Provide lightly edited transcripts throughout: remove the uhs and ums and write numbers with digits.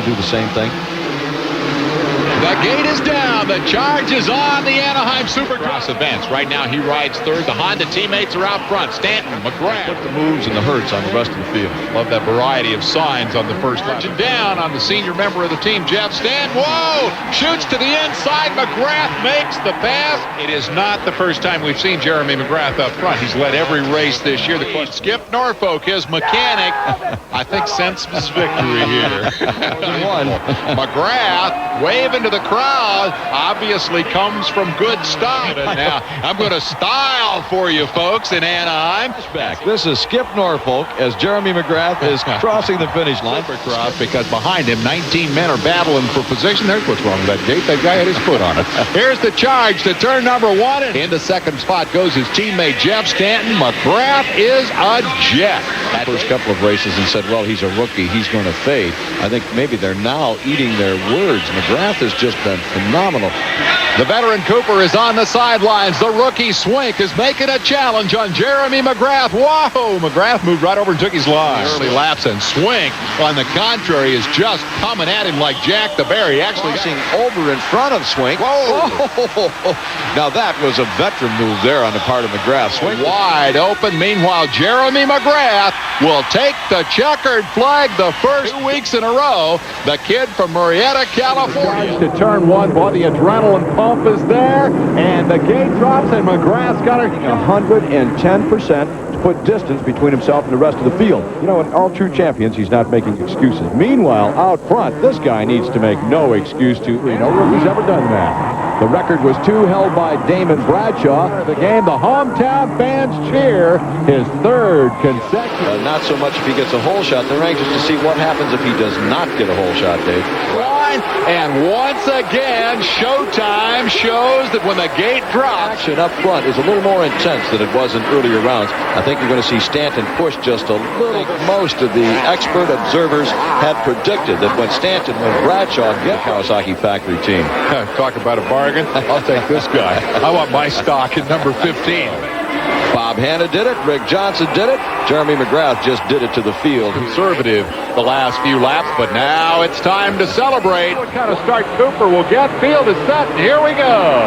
do the same thing. The gate is down. The charge is on the Anaheim Supercross events. Right now he rides third. The Honda teammates are out front. Stanton, McGrath. Put the moves and the hurts on the rest of the field. Love that variety of signs on the first lap. Down on the senior member of the team, Jeff Stanton. Whoa! Shoots to the inside. McGrath makes the pass. It is not the first time we've seen Jeremy McGrath up front. He's led every race this year. The question, Skip Norfolk, his mechanic, I think sensed his victory here. McGrath waving to the crowd, obviously comes from good style. Now I'm going to style for you folks in Anaheim. This is Skip Norfolk as Jeremy McGrath is crossing the finish line. Supercross, because behind him 19 men are battling for position. There's what's wrong with that gate. That guy had his foot on it. Here's the charge to turn number 1. In the second spot goes his teammate Jeff Stanton. McGrath is a jet. That first couple of races and said, well, he's a rookie, he's going to fade. I think maybe they're now eating their words. McGrath has just been phenomenal. The veteran Cooper is on the sidelines. The rookie Swink is making a challenge on Jeremy McGrath. Whoa! McGrath moved right over and took his line. Early laps, and Swink, on the contrary, is just coming at him like Jack the Bear. He actually seeing over in front of Swink. Whoa! Now that was a veteran move there on the part of McGrath. Swink wide open. Meanwhile, Jeremy McGrath will take the checkered flag the first 2 weeks in a row. The kid from Murrieta, California. To turn 1, boy, the adrenaline pump is there, and the gate drops, and McGrath's got it 110% to put distance between himself and the rest of the field. You know, in all true champions, he's not making excuses. Meanwhile, out front, this guy needs to make no excuse to, no rookie's ever done that. The record was 2 held by Damon Bradshaw. The game, the hometown fans cheer his 3rd consecutive. Not so much if he gets a hole shot. They're anxious to see what happens if he does not get a hole shot, Dave. And once again, Showtime shows that when the gate drops, action up front is a little more intense than it was in earlier rounds. I think you're going to see Stanton push just a little. Most of the expert observers had predicted that when Stanton and Bradshaw get Kawasaki factory team. Talk about a bargain. I'll take this guy. I want my stock at number 15. Bob Hanna did it. Rick Johnson did it. Jeremy McGrath just did it to the field. Conservative the last few laps, but now it's time to celebrate. What kind of start Cooper will get? Field is set, and here we go.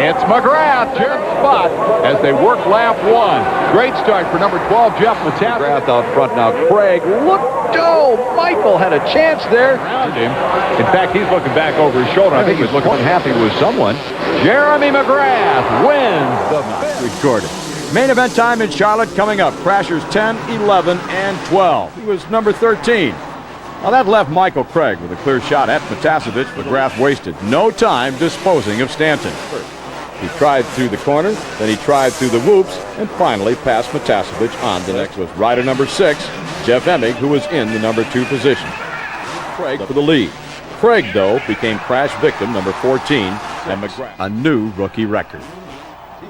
It's McGrath, third spot, as they work lap 1. Great start for number 12, Jeff Stanton. McGrath out front now. Craig, look, Michael had a chance there. Around him. In fact, he's looking back over his shoulder. I think he's looking unhappy with someone. Jeremy McGrath wins the recorded. Main event time in Charlotte coming up. Crashers 10, 11, and 12. He was number 13. Now that left Michael Craig with a clear shot at Matasevich. McGrath wasted no time disposing of Stanton. He tried through the corner, then he tried through the whoops, and finally passed Matasevich on. The next was rider number 6, Jeff Emig, who was in the number 2 position. Craig for the lead. Craig, though, became crash victim number 14, and McGrath a new rookie record.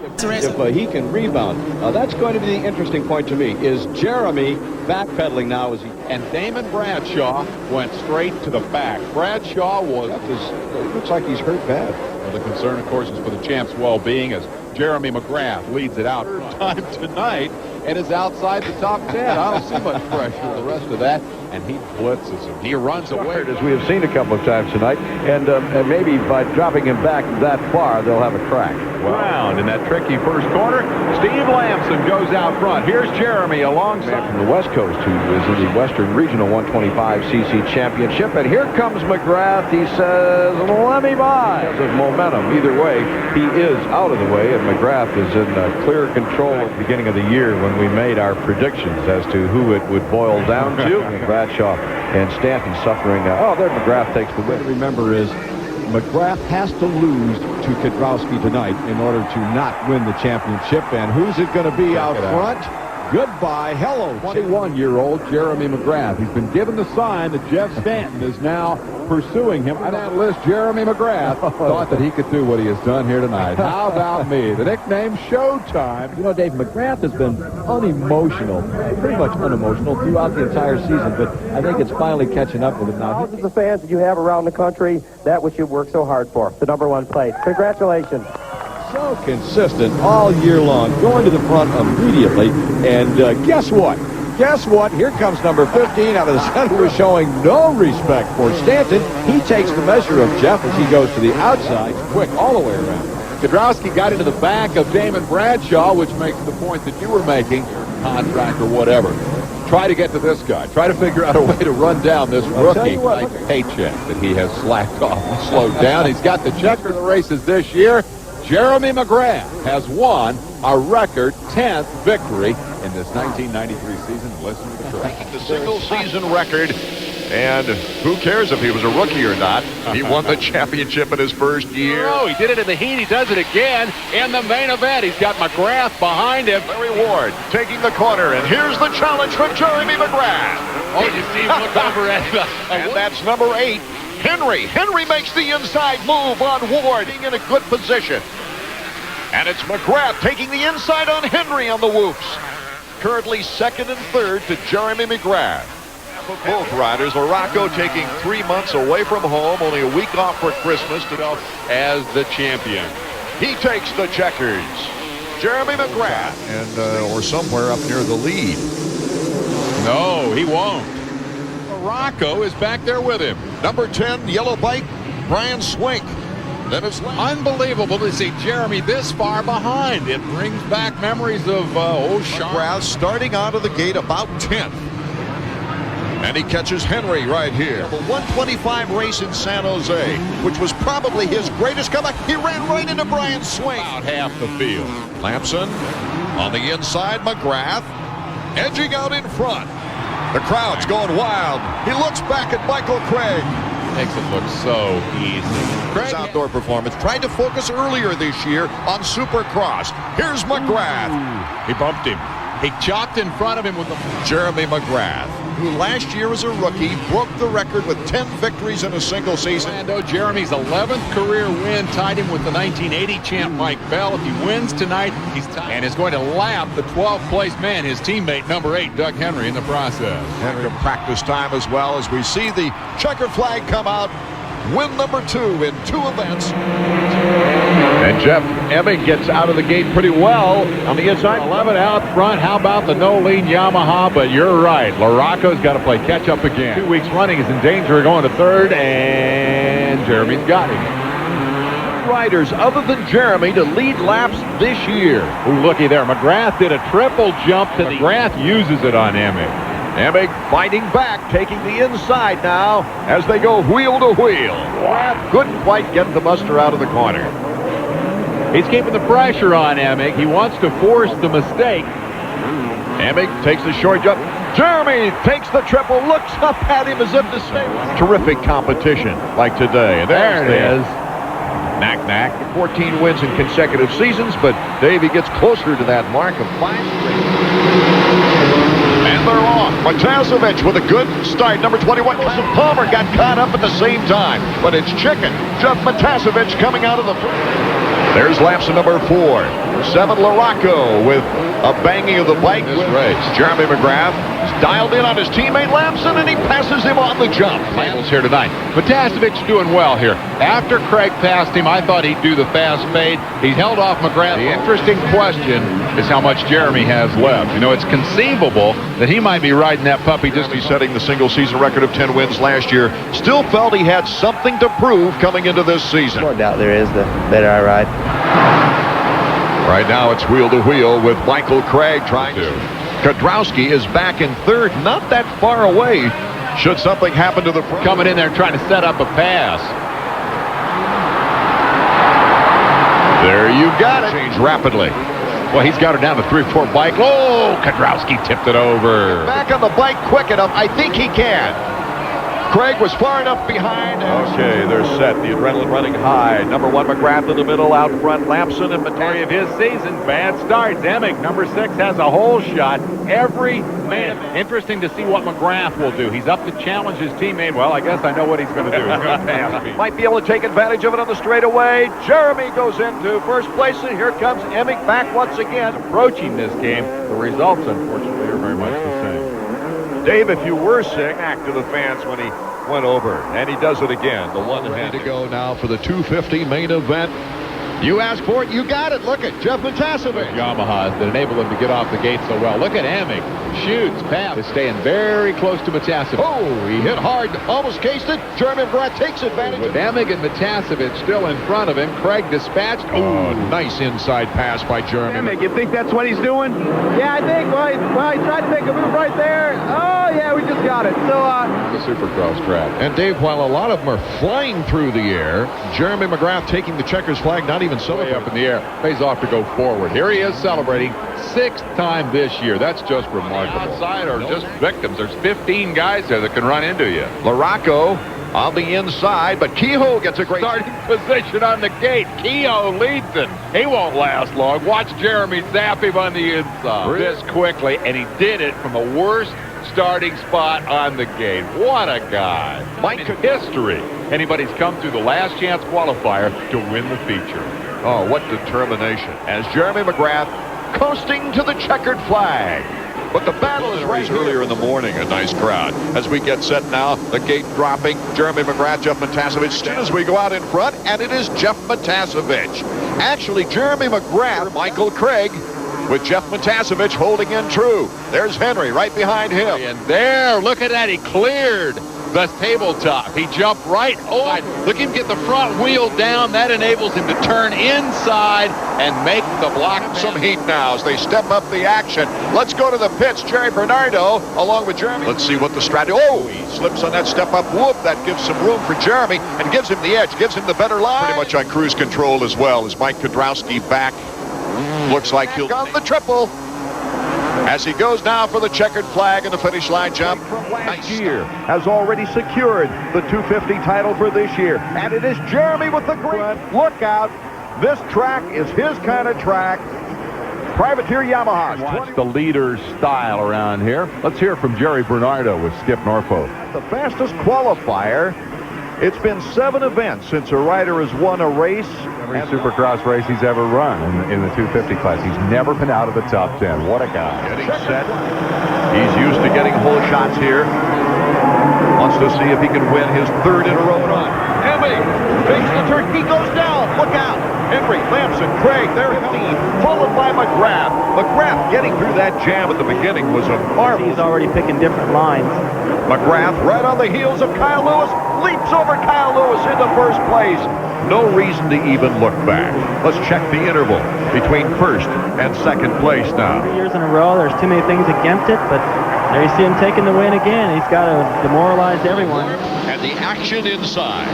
If he can rebound, that's going to be the interesting point to me. Is Jeremy backpedaling now? And Damon Bradshaw went straight to the back. Bradshaw looks like he's hurt bad. Well, the concern, of course, is for the champ's well-being as Jeremy McGrath leads it out time tonight and is outside the top 10. I don't see much pressure the rest of that. And he blitzes him. He runs away. As we have seen a couple of times tonight. And maybe by dropping him back that far, they'll have a crack. Round in that tricky first corner. Steve Lamson goes out front. Here's Jeremy alongside. From the West Coast, who is in the Western Regional 125cc Championship. And here comes McGrath. He says, let me by. Because of momentum. Either way, he is out of the way. And McGrath is in clear control at the beginning of the year when we made our predictions as to who it would boil down to. Bradshaw and Stanton suffering. There McGrath takes the win. Remember is McGrath has to lose to Kiedrowski tonight in order to not win the championship. And who's it going to be out front? Goodbye. Hello. 21-year-old Jeremy McGrath. He's been given the sign that Jeff Stanton is now pursuing him. An analyst, Jeremy McGrath, thought that he could do what he has done here tonight. How about me? The nickname Showtime. You know, Dave, McGrath has been unemotional, pretty much unemotional throughout the entire season, but I think it's finally catching up with him now. Thousands of fans that you have around the country, that which you've worked so hard for, the #1 place. Congratulations. So consistent all year long, going to the front immediately, and guess what? Guess what? Here comes number 15 out of the center, who is showing no respect for Stanton. He takes the measure of Jeff as he goes to the outside, quick all the way around. Kiedrowski got into the back of Damon Bradshaw, which makes the point that you were making, contract or whatever. Try to get to this guy. Try to figure out a way to run down this rookie paycheck that he has slacked off and slowed down. He's got the check for the races this year. Jeremy McGrath has won a record 10th victory in this 1993 season. Listen to the track. The single-season record, and who cares if he was a rookie or not? He won the championship in his first year. Oh, he did it in the heat. He does it again in the main event. He's got McGrath behind him. Larry Ward taking the corner, and here's the challenge from Jeremy McGrath. Oh, you see him look over at the... And that's number 8, Henry. Henry makes the inside move on Ward, being in a good position. And it's McGrath taking the inside on Henry on the whoops. Currently second and third to Jeremy McGrath. Both riders, LaRocco taking 3 months away from home, only a week off for Christmas to go as the champion. He takes the checkers. Jeremy McGrath. And or somewhere up near the lead. No, he won't. LaRocco is back there with him. Number 10, yellow bike, Brian Swink. Then it's unbelievable to see Jeremy this far behind. It brings back memories of old McGrath starting out of the gate about 10th. And he catches Henry right here. The 125 race in San Jose, which was probably his greatest comeback. He ran right into Brian Swink. About half the field. Lampson on the inside, McGrath edging out in front. The crowd's going wild. He looks back at Michael Craig. Makes it look so easy. His outdoor performance tried to focus earlier this year on Supercross. Here's McGrath. He bumped him. He chopped in front of him with the... Jeremy McGrath, who last year as a rookie broke the record with 10 victories in a single season. Orlando, Jeremy's 11th career win tied him with the 1980 champ Mike Bell. If he wins tonight, he's tied and is going to lap the 12th place man, his teammate number 8, Doug Henry, in the process. Henry practice time as well as we see the checker flag come out. Win number 2 in 2 events. And Jeff Emming gets out of the gate pretty well on the inside. 11 out front. How about the no-lean Yamaha? But you're right. LaRocco's got to play catch-up again. 2 weeks running is in danger of going to third, and Jeremy's got him. Riders other than Jeremy to lead laps this year. Ooh, looky there. McGrath did a triple jump to McGrath uses it on Emming. Emming fighting back, taking the inside now as they go wheel to wheel. Couldn't quite get the muster out of the corner. He's keeping the pressure on Emming. He wants to force the mistake. Emming takes the short jump. Jeremy takes the triple, looks up at him as if to say, terrific competition like today. And there it is. Knack, 14 wins in consecutive seasons, but Davey gets closer to that mark of 5 straight. And they're off. Matasovic with a good start. Number 21, Wilson Palmer got caught up at the same time. But it's chicken. Jeff Matasovic coming out of the... There's Lampson number 4. 7, LaRocco with a banging of the bike. Jeremy McGrath is dialed in on his teammate Lampson, and he passes him on the jump. Finals here tonight. Matasovic doing well here. After Craig passed him, I thought he'd do the fast fade. He held off McGrath. The interesting question is how much Jeremy has left. You know, it's conceivable that he might be riding that puppy just... He's setting the single-season record of 10 wins last year. Still felt he had something to prove coming into this season. No doubt there is, the better I ride. Right now it's wheel to wheel with Michael Craig trying to. Kiedrowski is back in third, not that far away. Should something happen to the front. Coming in there trying to set up a pass. There you got it. Change rapidly. Well, he's got her down to 3-4 bike. Oh, Kiedrowski tipped it over. Back on the bike quick enough. I think he can. Craig was far enough behind. Okay, they're set. The adrenaline running high. Number 1, McGrath in the middle. Out front, Lampson and Story of his season. Bad start. Emming, number 6, has a hole shot every man. Interesting to see what McGrath will do. He's up to challenge his teammate. Well, I guess I know what he's going to do. He's going to pass me. Might be able to take advantage of it on the straightaway. Jeremy goes into first place, and here comes Emming back once again. Approaching this game, the results, unfortunately, are very much the same. Dave, if you were sick, back to the fans when he went over, and he does it again. The one ready to go now for the 250 main event. You asked for it, you got it. Look at Jeff Stanton. Yamahas that enable him to get off the gate so well. Look at Amick. Shoots, Pap is staying very close to Matasovic. Oh, he hit hard, almost cased it. Jeremy McGrath takes advantage. With Amick and Matasovic still in front of him, Craig dispatched. Oh, nice inside pass by Jeremy. Amick, you think that's what he's doing? Yeah, I think. Well, he tried to make a move right there. Oh, yeah, we just got it. So, the Supercross track. And Dave, while a lot of them are flying through the air, Jeremy McGrath taking the checkers flag, not even Way up in the air. Pays off to go forward. Here he is celebrating 6th time this year. That's just remarkable. Outside are just victims. There's 15 guys there that can run into you. LaRocco on the inside, but Kehoe gets a great Starting position on the gate. Kehoe leads it. He won't last long. Watch Jeremy zap him on the inside this quickly, and he did it from the worst starting spot on the gate. What a guy. Mike in history. Anybody's come through the last chance qualifier to win the feature. Oh, what determination. As Jeremy McGrath coasting to the checkered flag. But the battle is right earlier in the morning. A nice crowd. As we get set now, the gate dropping. Jeremy McGrath, Jeff Matasovic. As we go out in front, and it is Jeff Matasovic. Actually, Jeremy McGrath, Michael Craig, with Jeff Matasovic holding in true. There's Henry right behind him. And there, look at that. He cleared the tabletop. He jumped right over. Look at him get the front wheel down. That enables him to turn inside and make the block. Some heat now as they step up the action. Let's go to the pits. Jerry Bernardo along with Jeremy. Let's see what the strategy. Oh, he slips on that step up. Whoop, that gives some room for Jeremy and gives him the edge, gives him the better line. Pretty much on cruise control as well as Mike Kiedrowski back. Looks like he'll on the triple. As he goes now for the checkered flag and the finish line jump. From last year has already secured the 250 title for this year. And it is Jeremy with the green. Look out. This track is his kind of track. Privateer Yamaha. Watch the leader's style around here. Let's hear from Jerry Bernardo with Skip Norfolk. The fastest qualifier. It's been 7 events since a rider has won a race. Every Supercross race he's ever run in the 250 class. He's never been out of the top 10. What a guy. Getting set. He's used to getting whole shots here. Wants to see if he can win his 3rd in a row run. Emmy fakes the turn. He goes down. Look out. Henry, Lamson, Craig, they're 15, followed by McGrath. McGrath getting through that jam at the beginning was a marvel. he's already picking different lines. McGrath right on the heels of Kyle Lewis. Leaps over Kyle Lewis into first place. No reason to even look back. Let's check the interval between 1st and 2nd place now. 3 years in a row, there's too many things against it, but there you see him taking the win again. He's got to demoralize everyone. And the action inside.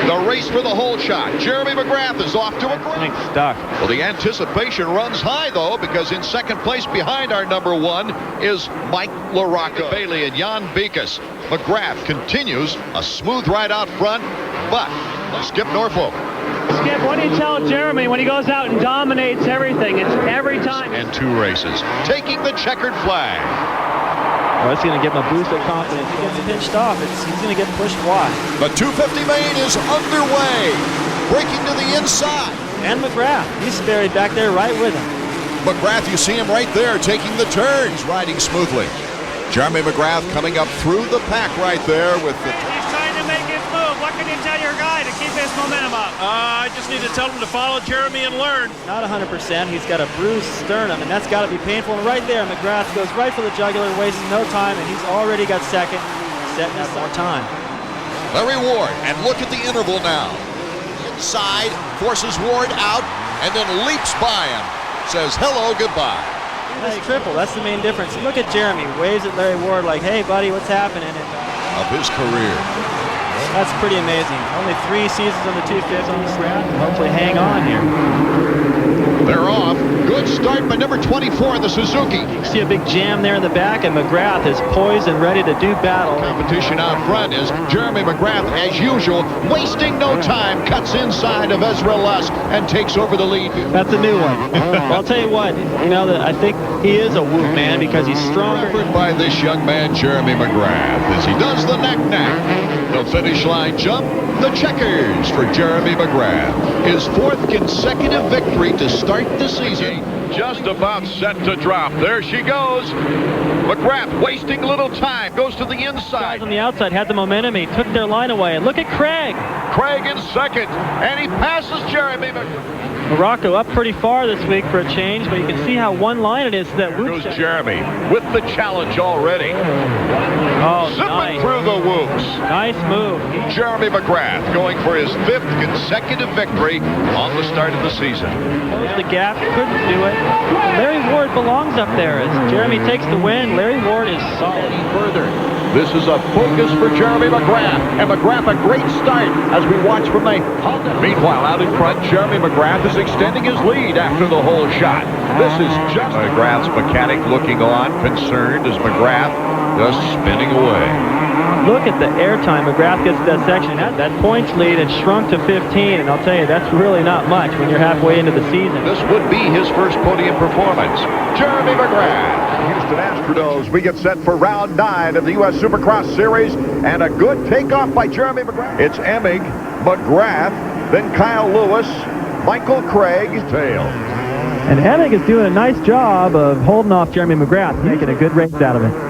The race for the whole shot. Jeremy McGrath is off to a great Stuck. Well, the anticipation runs high, though, because in 2nd place behind our number 1 is Mike LaRocco. Bailey and Jan Beekes. McGrath continues a smooth ride out front, but Skip Norfolk. Skip, what do you tell Jeremy when he goes out and dominates everything? It's every time. And 2 races. Taking the checkered flag. Well, it's going to give him a boost of confidence. He gets pinched off. He's going to get pushed wide. The 250 main is underway. Breaking to the inside. And McGrath, he's buried back there right with him. McGrath, you see him right there taking the turns, riding smoothly. Jeremy McGrath coming up through the pack right there with the... He's trying to make his move. What can you tell your guy to keep his momentum up? I just need to tell him to follow Jeremy and learn. Not 100%. He's got a bruised sternum, and that's got to be painful. And right there, McGrath goes right for the jugular, wastes no time, and he's already got 2nd, setting up more time. Larry Ward, and look at the interval now. Inside, forces Ward out, and then leaps by him. Says hello, goodbye. That's triple. That's the main difference. Look at Jeremy. Waves at Larry Ward like, hey, buddy, what's happening? And, of his career. That's pretty amazing. Only 3 seasons on the 250. Hopefully hang on here. They're off. Good start by number 24 in the Suzuki. You see a big jam there in the back, and McGrath is poised and ready to do battle. Competition out front is Jeremy McGrath, as usual, wasting no time, cuts inside of Ezra Lusk and takes over the lead. That's a new one. Well, I'll tell you what, I think he is a whoop man because he's strong. By this young man, Jeremy McGrath, as he does the knack-knack. The finish line jump, the checkers for Jeremy McGrath. His 4th consecutive victory to start the season. Just about set to drop. There she goes. McGrath wasting little time. Goes to the inside. Guys on the outside had the momentum. He took their line away. And look at Craig. Craig in second. And he passes Jeremy McGrath. LaRocco up pretty far this week for a change, but you can see how one line it is to that whoop. Goes Jeremy with the challenge already. Oh, Zipping nice. through the whoops. Nice move. Jeremy McGrath going for his 5th consecutive victory on the start of the season. Closed the gap, couldn't do it. Larry Ward belongs up there as Jeremy takes the win. Larry Ward is solid. Further. This is a focus for Jeremy McGrath. And McGrath a great start as we watch from the Honda. Meanwhile, out in front, Jeremy McGrath is extending his lead after the whole shot. This is just McGrath's mechanic looking on, concerned as McGrath just spinning away. Look at the airtime McGrath gets to that section. That points lead had shrunk to 15, and I'll tell you, that's really not much when you're halfway into the season. This would be his first podium performance. Jeremy McGrath. Houston Astrodome. We get set for round 9 of the U.S. Supercross Series, and a good takeoff by Jeremy McGrath. It's Emig, McGrath, then Kyle Lewis, Michael Craig, tail. And Emig is doing a nice job of holding off Jeremy McGrath, making a good race out of it.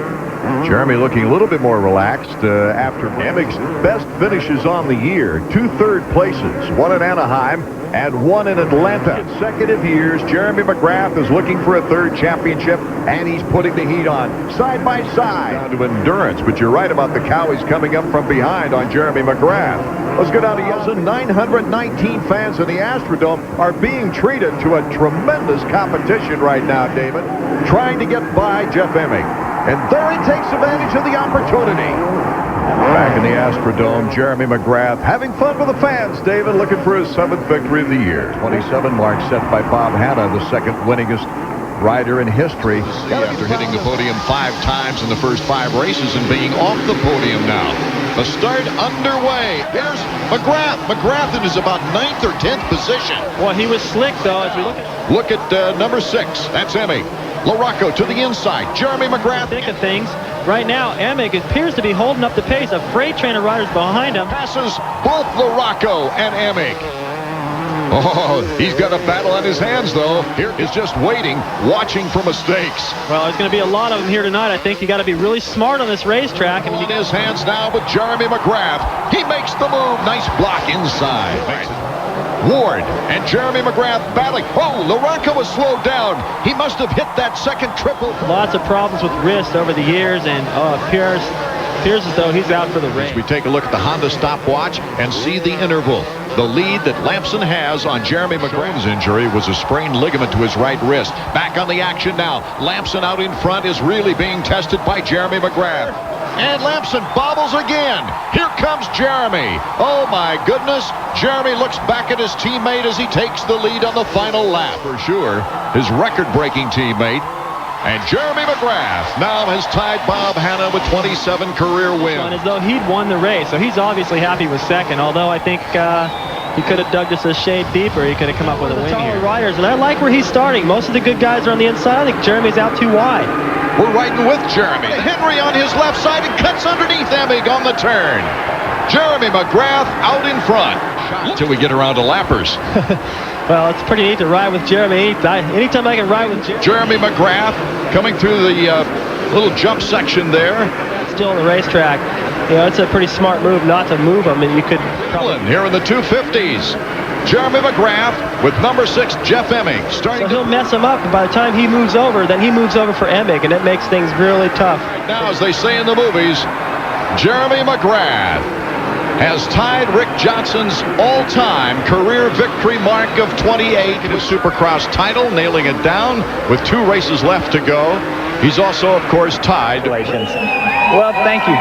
Jeremy looking a little bit more relaxed after Emig's best finishes on the year. 2 third places, 1 in Anaheim and 1 in Atlanta. Consecutive years, Jeremy McGrath is looking for a 3rd championship, and he's putting the heat on side by side. Down to endurance, but you're right about the Cowies coming up from behind on Jeremy McGrath. Let's go down to Houston. 919 fans in the Astrodome are being treated to a tremendous competition right now, David, trying to get by Jeff Emig. And there he takes advantage of the opportunity. Back in the Astrodome, Jeremy McGrath having fun with the fans, David, looking for his 7th victory of the year. 27 mark set by Bob Hanna, the 2nd winningest rider in history. After hitting the podium 5 times in the first 5 races and being off the podium now. The start underway. Here's McGrath. McGrath in his about 9th or 10th position. Well, he was slick, though, as we look at number 6. That's Emig. LaRocco to the inside. Jeremy McGrath. Think of things. Right now, Emig appears to be holding up the pace of freight train of riders behind him. Passes both LaRocco and Emig. Oh, he's got a battle on his hands, though. Here is just waiting, watching for mistakes. Well, there's going to be a lot of them here tonight. I think you got to be really smart on this racetrack. In his hands now with Jeremy McGrath. He makes the move. Nice block inside. Ward and Jeremy McGrath battling. Oh, LaRocco was slowed down. He must have hit that 2nd triple. Lots of problems with wrist over the years, and it appears as though he's out for the race. We take a look at the Honda stopwatch and see the interval. The lead that Lampson has on Jeremy McGrath's injury was a sprained ligament to his right wrist. Back on the action now. Lampson out in front is really being tested by Jeremy McGrath. And Lampson bobbles again. Here comes Jeremy. Oh, my goodness. Jeremy looks back at his teammate as he takes the lead on the final lap. For sure, his record-breaking teammate. And Jeremy McGrath now has tied Bob Hanna with 27 career wins. As though he'd won the race, so he's obviously happy with 2nd, although I think he could have dug just a shade deeper. He could have come up with a win here. Riders, and I like where he's starting. Most of the good guys are on the inside. I think Jeremy's out too wide. We're riding with Jeremy. Henry on his left side and cuts underneath Emig on the turn. Jeremy McGrath out in front. Until we get around to lappers. Well, it's pretty neat to ride with Jeremy. Anytime I can ride with Jeremy McGrath coming through the little jump section there. Still on the racetrack. You know, it's a pretty smart move not to move him, and you could probably... Here in the 250s. Jeremy McGrath with number 6, Jeff Emig. So he'll mess him up, and by the time he moves over, then he moves over for Emig, and it makes things really tough. Now, as they say in the movies, Jeremy McGrath has tied Rick Johnson's all-time career victory mark of 28 in his Supercross title, nailing it down with 2 races left to go. He's also, of course, tied. Well, thank you.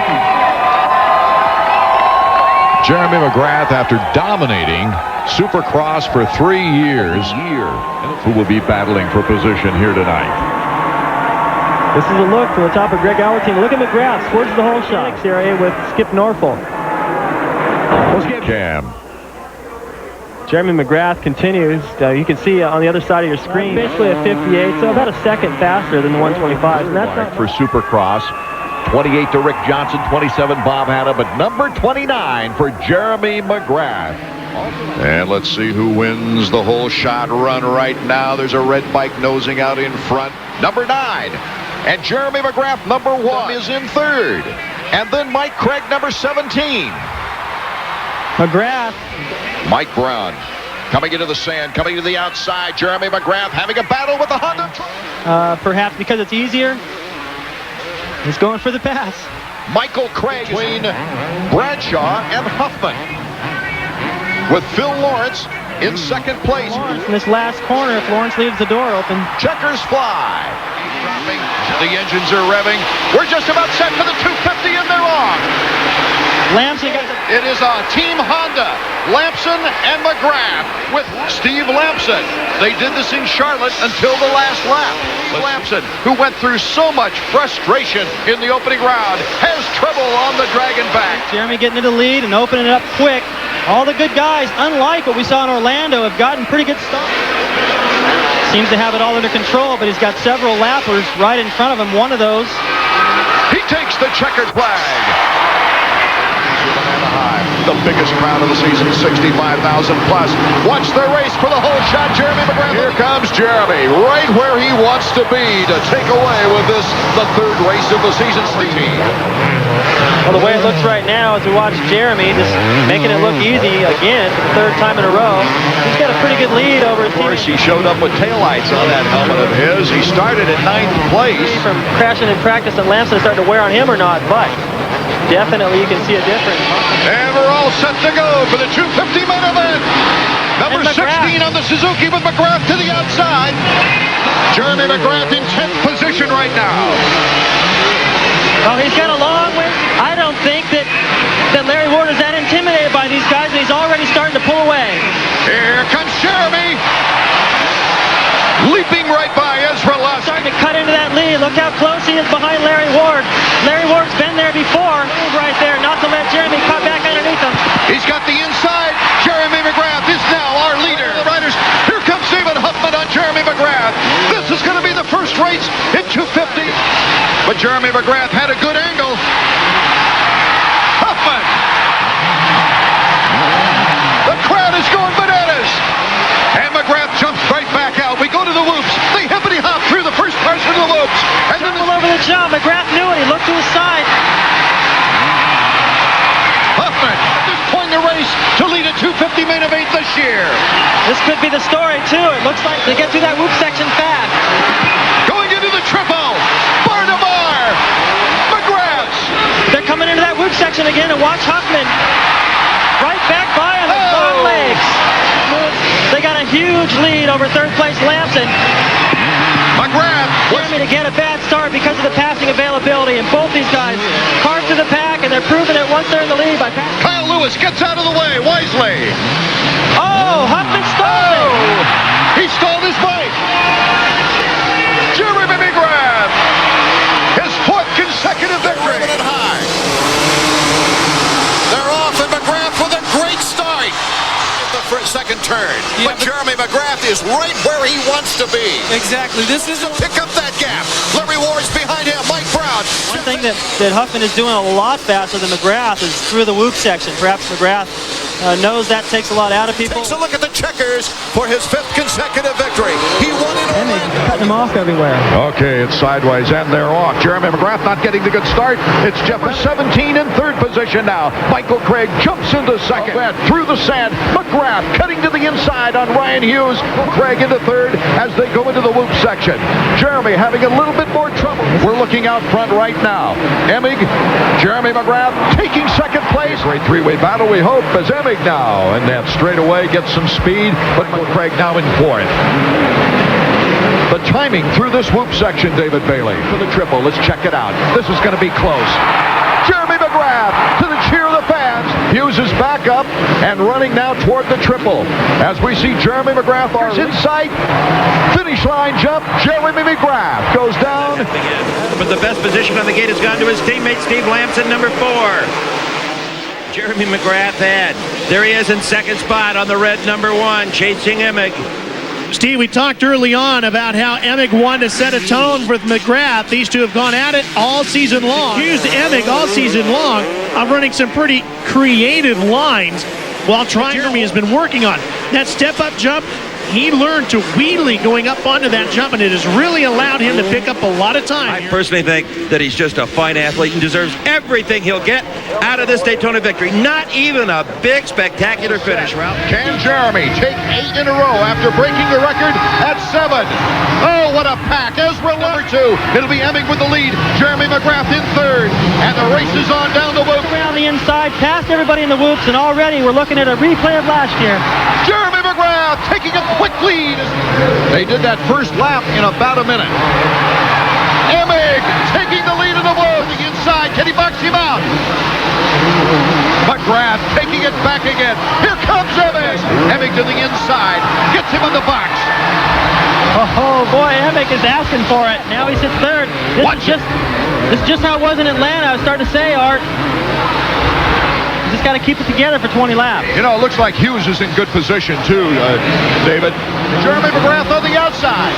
Jeremy McGrath, after dominating Supercross for 3 years, who will be battling for position here tonight. This is a look from the top of Greg Albertine. Look at McGrath towards the whole shot area with Skip Norfolk. Cam. Jeremy McGrath continues. You can see on the other side of your screen, basically a 58, so about a second faster than the 125. And that's not for Supercross. 28 to Rick Johnson, 27 Bob Hanna, but number 29 for Jeremy McGrath. And let's see who wins the whole shot run right now. There's a red bike nosing out in front. Number 9. And Jeremy McGrath, number 1, is in third. And then Mike Craig, number 17. McGrath. Mike Brown coming into the sand, coming to the outside. Jeremy McGrath having a battle with the Honda. Perhaps because it's easier. He's going for the pass. Michael Craig between Bradshaw and Huffman, with Phil Lawrence in second place. In this last corner, if Lawrence leaves the door open. Checkers fly. The engines are revving. We're just about set for the 250, and they're on. Lamson got the... It is a Team Honda. Lamson and McGrath with Steve Lamson. They did this in Charlotte until the last lap. Lamson, who went through so much frustration in the opening round, has trouble on the Dragon back. Jeremy getting into the lead and opening it up quick. All the good guys, unlike what we saw in Orlando, have gotten pretty good stuff. Seems to have it all under control, but he's got several lappers right in front of him. One of those. He takes the checkered flag. The biggest crowd of the season, 65,000 plus. Watch the race for the whole shot. Jeremy McGrath. Here comes Jeremy, right where he wants to be to take away with this, the third race of the season. Well, the way it looks right now as we watch Jeremy just making it look easy again for the third time in a row. He's got a pretty good lead over his team. Of course, he showed up with taillights on that helmet of his. He started at 9th place. From crashing in practice and Lamson starting to wear on him or not, but definitely you can see a difference. And we're all set to go for the 250 main event. Number 16 on the Suzuki with McGrath to the outside. Jeremy McGrath in 10th position right now. Well, he's got a long way. I don't think that Larry Ward is that intimidated by these guys, and he's already starting to pull away. Here comes Jeremy. Leaping right by Ezra Lusk. Starting to cut into that lead. Look how close he is behind Larry Ward. Larry Ward's been there before. Right there, not to let Jeremy cut back underneath him. He's got the inside. Jeremy McGrath is now our leader. The riders. Here comes David Huffman on Jeremy McGrath. This is going to be the first race in 250. But Jeremy McGrath had a good angle. Huffman. The crowd is going bananas. And McGrath jumps right back out. We go to the whoops. They hippity hop through the first portion of the whoops. And then all over the jump. McGrath knew it. He looked to his side. Huffman at this point in the race to lead a 250 main event this year. This could be the story too. It looks like they get through that whoop section fast. Going into the triple. Bar to bar. McGrath. They're coming into that whoop section again, and watch Huffman. Right back by him. Long legs. They got a huge lead over third place Lamson. McGrath. Jeremy to get a bad start because of the passing availability, and both these guys carved to the pack, and they're proving it once they're in the lead by passing. Kyle Lewis gets out of the way wisely. Oh, Huffman stalled it. He stalled his bike. Jeremy McGrath. His 4th consecutive victory. They're off, and McGrath with a great start. For a second turn. Yeah, but Jeremy McGrath is right where he wants to be. Exactly. This is pick up that gap. Larry Ward's behind him. Mike Brown. One thing that Huffman is doing a lot faster than McGrath is through the whoop section. Perhaps McGrath knows that takes a lot out of people. Takes a look at the checkers for his 5th consecutive victory. He won it. And they're cutting him off everywhere. Okay, it's sideways, and they're off. Jeremy McGrath not getting the good start. It's Jeff 17 in 3rd position now. Michael Craig jumps into 2nd. Through the sand. McGrath cutting to the inside on Ryan Hughes. Craig into 3rd as they go into the whoop section. Jeremy having a little bit more trouble. We're looking out front right now. Emig, Jeremy McGrath taking 2nd place. Great 3-way battle, we hope, as Emig now. And that straightaway gets some speed, but Craig now in 4th. The timing through this whoop section, David Bailey. For the triple, let's check it out. This is going to be close. Jeremy McGrath to the cheer of the fans. Hughes is back up and running now toward the triple. As we see Jeremy McGrath in sight. Finish line jump. Jeremy McGrath goes down. But the best position on the gate has gone to his teammate Steve Lamson, number 4. Jeremy McGrath had. There he is in 2nd spot on the red number 1, chasing Emig. Steve, we talked early on about how Emig wanted to set a tone with McGrath. These two have gone at it all season long. Used Emig all season long of running some pretty creative lines while Jeremy has been working on that step-up jump. He learned to wheelie going up onto that jump, and it has really allowed him to pick up a lot of time. I personally think that he's just a fine athlete and deserves everything he'll get out of this Daytona victory. Not even a big, spectacular finish, Ralph. Can Jeremy take 8 in a row after breaking the record at 7? Oh, what a pack. Ezra Lusk, number 2. It'll be Emig with the lead. Jeremy McGrath in 3rd. And the race is on down the whoop. Around the inside, past everybody in the whoops, and already we're looking at a replay of last year. Jeremy McGrath taking a quick lead. They did that first lap in about a minute. Emig taking the lead in the whoops. The inside, can he box him out? McGrath taking it back again. Here comes Emig. Emig to the inside. Gets him on the box. Oh boy, Emig is asking for it. Now he sits 3rd. This is just how it was in Atlanta. I was starting to say, Art. You just got to keep it together for 20 laps. You know, it looks like Hughes is in good position too, David. Jeremy McGrath on the outside.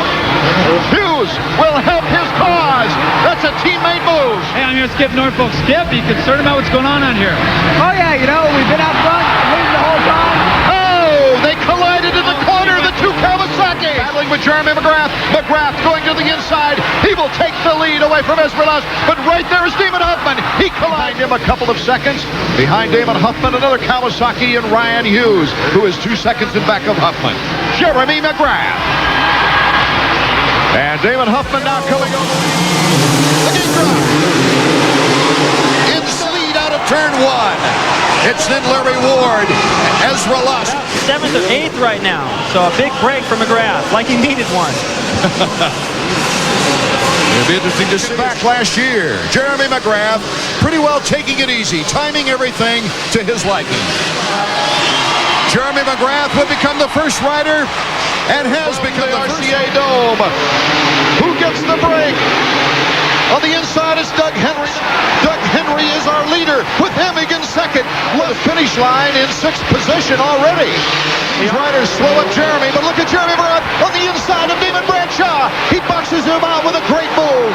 Hughes will help his cause. That's a teammate move. Hey, I'm here to Skip Norfolk. Skip, you concerned about what's going on here? Oh yeah, you know, we've been out front, leading the whole time. Oh, they collided in the corner, the two Kawasaki. Battling with Jeremy McGrath. McGrath going to the inside. He will take the lead away from Ezra Lusk, but right there is Damon Huffman. He collided him a couple of seconds. Behind Damon Huffman, another Kawasaki and Ryan Hughes, who is 2 seconds in back of Huffman. Jeremy McGrath. And Damon Huffman now coming over. The gate drop. It's the lead out of turn 1. It's then Larry Ward and Ezra Lusk. 7th or 8th right now. So a big break for McGrath, like he needed one. It'll be interesting to see. Back last year, Jeremy McGrath pretty well taking it easy, timing everything to his liking. Jeremy McGrath would become the first rider and has become the RCA Dome. Who gets the break? On the inside is Doug Henry. Doug Henry is our leader with Emig in 2nd. With the finish line in 6th position already. These riders slow up Jeremy, but look at Jeremy McGrath on the inside of David Bradshaw. He boxes him out with a great move.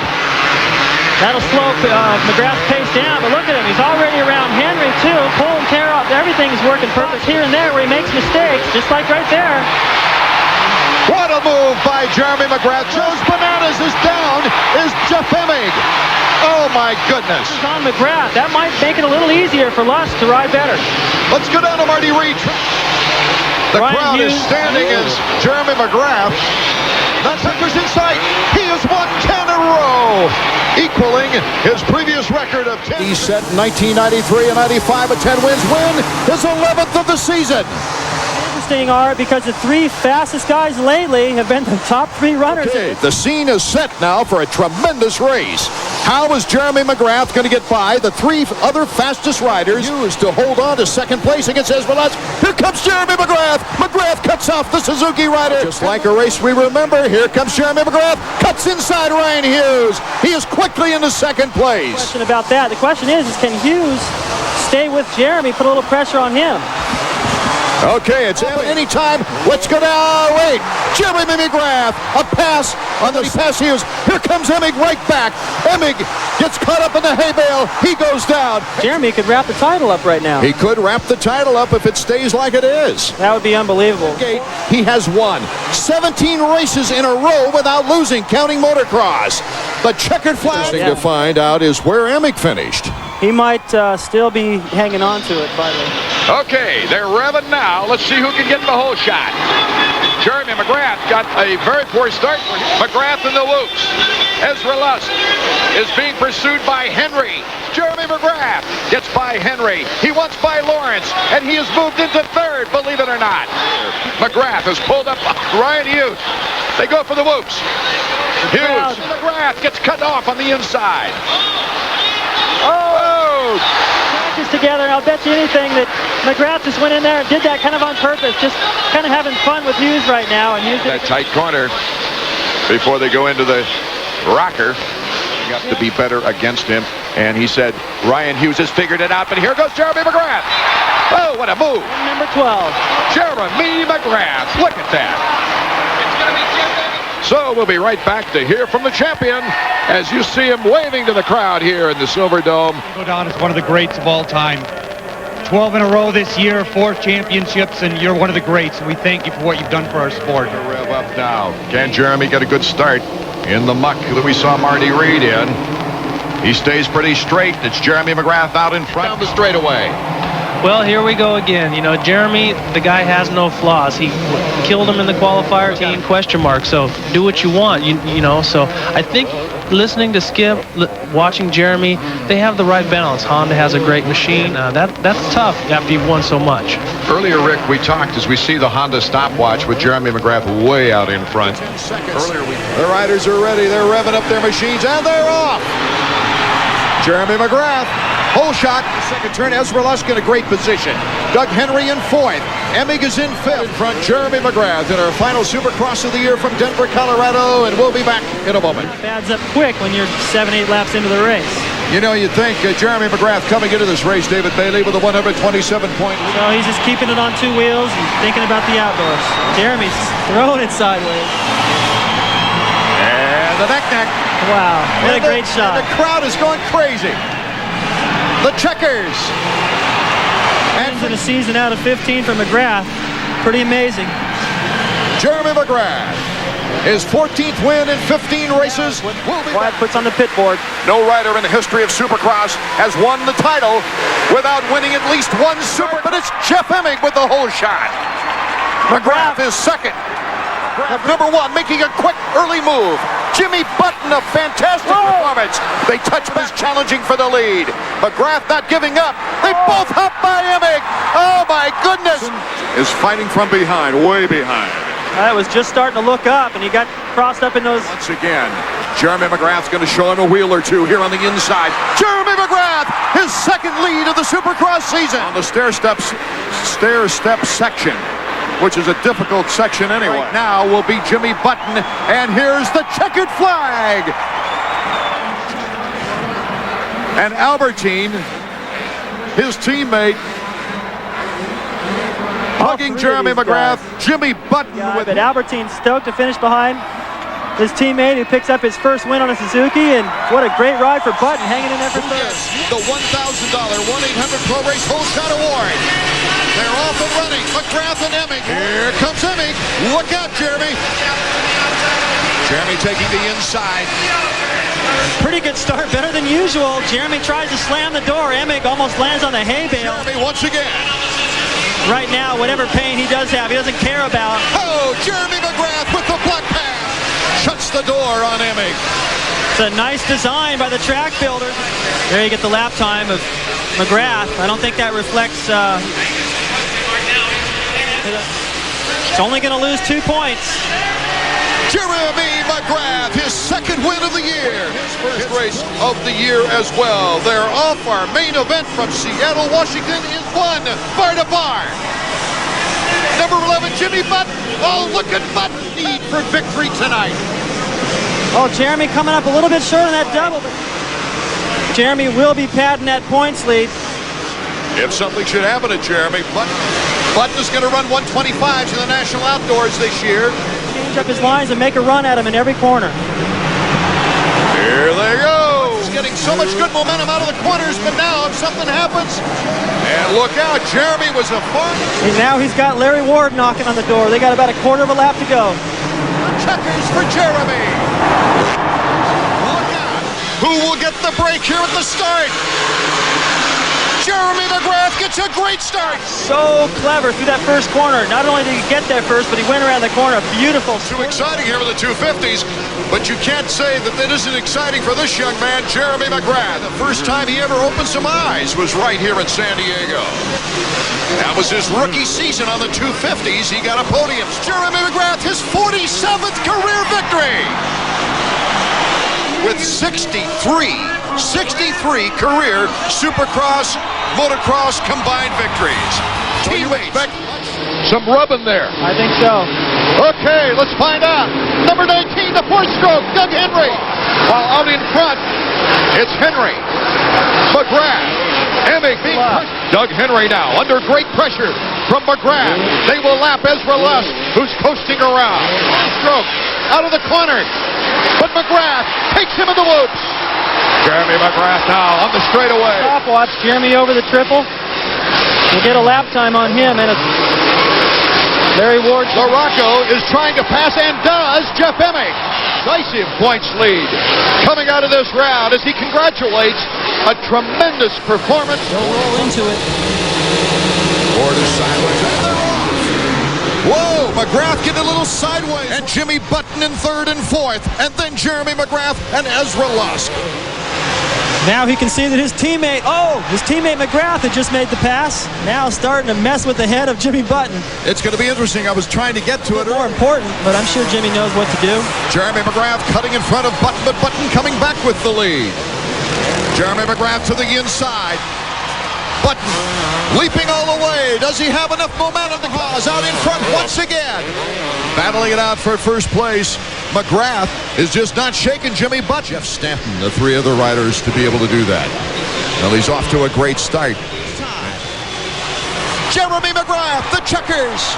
That'll slow McGrath's pace down, but look at him. He's already around Henry, too. Pull and tear up. Everything's working perfect here and there where he makes mistakes, just like right there. What a move by Jeremy McGrath. Joe's Bananas is down. Is Jeff Emig. Oh, my goodness. On McGrath. That might make it a little easier for Lusk to ride better. Let's go down to Marty Reed. The crowd is standing as Jeremy McGrath. That Tucker's in sight. He has won 10 in a row, equaling his previous record of 10. He set 1993 and 95 a 10 wins win, his 11th of the season. Interesting, Art, because the 3 fastest guys lately have been the top 3 runners. Okay, the scene is set now for a tremendous race. How is Jeremy McGrath going to get by the 3 other fastest riders? Hughes to hold on to 2nd place against Ezra Lusk. Here comes Jeremy McGrath. McGrath cuts off the Suzuki rider. Just like a race we remember, here comes Jeremy McGrath. Cuts inside Ryan Hughes. He is quickly into 2nd place. Question about that. The question is can Hughes stay with Jeremy, put a little pressure on him? Okay, it's anytime. Let's go down. Wait. Jeremy McGrath. A pass on the pass Hughes. Here comes Emig right back. Emig gets caught up in the hay bale. He goes down. Jeremy could wrap the title up right now. He could wrap the title up if it stays like it is. That would be unbelievable. He has won 17 races in a row without losing, counting motocross. The checkered flag. Interesting to find out is where Emig finished. He might still be hanging on to it, by the way. Okay, they're revving now. Let's see who can get the whole shot. Jeremy McGrath got a very poor start. McGrath in the whoops. Ezra Lusk is being pursued by Henry. Jeremy McGrath gets by Henry. He wants by Lawrence, and he has moved into 3rd, believe it or not. McGrath has pulled up Ryan Hughes. They go for the whoops. Hughes. McGrath gets cut off on the inside. Oh! Practice together, and I'll bet you anything that McGrath just went in there and did that kind of on purpose, just kind of having fun with Hughes right now. And Hughes that tight corner before they go into the rocker. Got to be better against him, and he said Ryan Hughes has figured it out, but here goes Jeremy McGrath. Oh, what a move. Number 12. Jeremy McGrath. Look at that. So we'll be right back to hear from the champion as you see him waving to the crowd here in the Silver Dome. Go down as one of the greats of all time. 12 in a row this year, 4 championships, and you're one of the greats. And we thank you for what you've done for our sport. Rev up now. Can Jeremy get a good start in the muck that we saw Marty Reed in? He stays pretty straight. It's Jeremy McGrath out in front. Down the straightaway. Well, here we go again. You know, Jeremy, the guy has no flaws. He killed him in the qualifier, team question mark. So do what you want, you know. So I think listening to Skip, watching Jeremy, they have the right balance. Honda has a great machine. That's tough after you've won so much. Earlier, Rick, we talked as we see the Honda stopwatch with Jeremy McGrath way out in front. Earlier, the riders are ready. They're revving up their machines, and they're off. Jeremy McGrath, whole shot. Second turn, Ezra Lusk in a great position. Doug Henry in fourth. Emig is in fifth. In front, Jeremy McGrath in our final Supercross of the year from Denver, Colorado, and we'll be back in a moment. It adds up quick when you're 7-8 laps into the race. You know, you'd think Jeremy McGrath coming into this race, David Bailey, with a 127-point. So he's just keeping it on 2 wheels and thinking about the outdoors. Jeremy's throwing it sideways. And the neck. Wow, what a great shot. And the crowd is going crazy. The checkers. And for the season out of 15 for McGrath. Pretty amazing. Jeremy McGrath, his 14th win in 15 races. Brad puts on the pit board. No rider in the history of Supercross has won the title without winning at least one Super. But it's Jeff Emig with the whole shot. McGrath is second. Number 1, making a quick early move. Jimmy Button, a fantastic performance. They touch back, challenging for the lead. McGrath not giving up. They both hop by Emig. Oh my goodness. Is fighting from behind, way behind. That was just starting to look up, and he got crossed up in those. Once again, Jeremy McGrath's going to show him a wheel or two here on the inside. Jeremy McGrath, his second lead of the Supercross season. On the stair-step section, which is a difficult section anyway. Right now will be Jimmy Button, and here's the checkered flag. And Albertine, his teammate, hugging Jeremy McGrath. Jimmy Button with but Albertine stoked to finish behind his teammate who picks up his first win on a Suzuki, and what a great ride for Button, hanging in there for third. The $1,000 1-800-PRO RACE Whole Shot Award. They're off and running. McGrath and Emig. Here comes Emig. Look out, Jeremy. Jeremy taking the inside. Pretty good start, better than usual. Jeremy tries to slam the door. Emig almost lands on the hay bale. Jeremy once again. Right now, whatever pain he does have, he doesn't care about. Oh, Jeremy McGrath with the black pass. Shuts the door on Emig. It's a nice design by the track builders. There you get the lap time of McGrath. I don't think that reflects... it's only going to lose 2 points. Jeremy McGrath, his second win of the year. His first race of the year as well. They're off. Our main event from Seattle, Washington is won bar to bar. Number 11, Jimmy Button. Oh, look at Button need for victory tonight. Oh, Jeremy coming up a little bit short on that double, but Jeremy will be padding that points lead. If something should happen to Jeremy, Button is going to run 125s in the National Outdoors this year. Change up his lines and make a run at him in every corner. Here they go. He's getting so much good momentum out of the corners, but now if something happens, and look out, Jeremy was a fun. And now he's got Larry Ward knocking on the door. They got about a quarter of a lap to go. Checkers for Jeremy. Look out. Who will get the break here at the start? Jeremy McGrath gets a great start. So clever through that first corner. Not only did he get there first, but he went around the corner. Beautiful. Too exciting here with the 250s, but you can't say that it isn't exciting for this young man, Jeremy McGrath. The first time he ever opened some eyes was right here in San Diego. That was his rookie season on the 250s. He got a podium. Jeremy McGrath, his 47th career victory. With 63 career Supercross, Motocross combined victories. Teammates. Some rubbing there. I think so. Okay, let's find out. Number 19, the 4-stroke, Doug Henry. While out in front, it's Henry. McGrath. Emig being pushed. Doug Henry now under great pressure from McGrath. They will lap Ezra Lusk, who's coasting around. 4-stroke. out of the corner. But McGrath takes him in the whoops. Jeremy McGrath now on the straightaway. Stopwatch, Jeremy over the triple. We'll get a lap time on him, and it's Larry Ward. LaRocco is trying to pass, and does. Jeff Emig, decisive points lead coming out of this round as he congratulates a tremendous performance. They'll roll into it. Ward is sideways, and they're off. Whoa, McGrath getting a little sideways. And Jimmy Button in third and fourth. And then Jeremy McGrath and Ezra Lusk. Now he can see that his teammate McGrath had just made the pass. Now starting to mess with the head of Jimmy Button. It's going to be interesting. I was trying to get to it. More important, but I'm sure Jimmy knows what to do. Jeremy McGrath cutting in front of Button, but Button coming back with the lead. Jeremy McGrath to the inside. Button leaping all the way. Does he have enough momentum to cause out in front once again? Battling it out for first place. McGrath is just not shaking Jimmy Button. Jeff Stanton, the three other riders to be able to do that. Well, he's off to a great start. Jeremy McGrath, the checkers.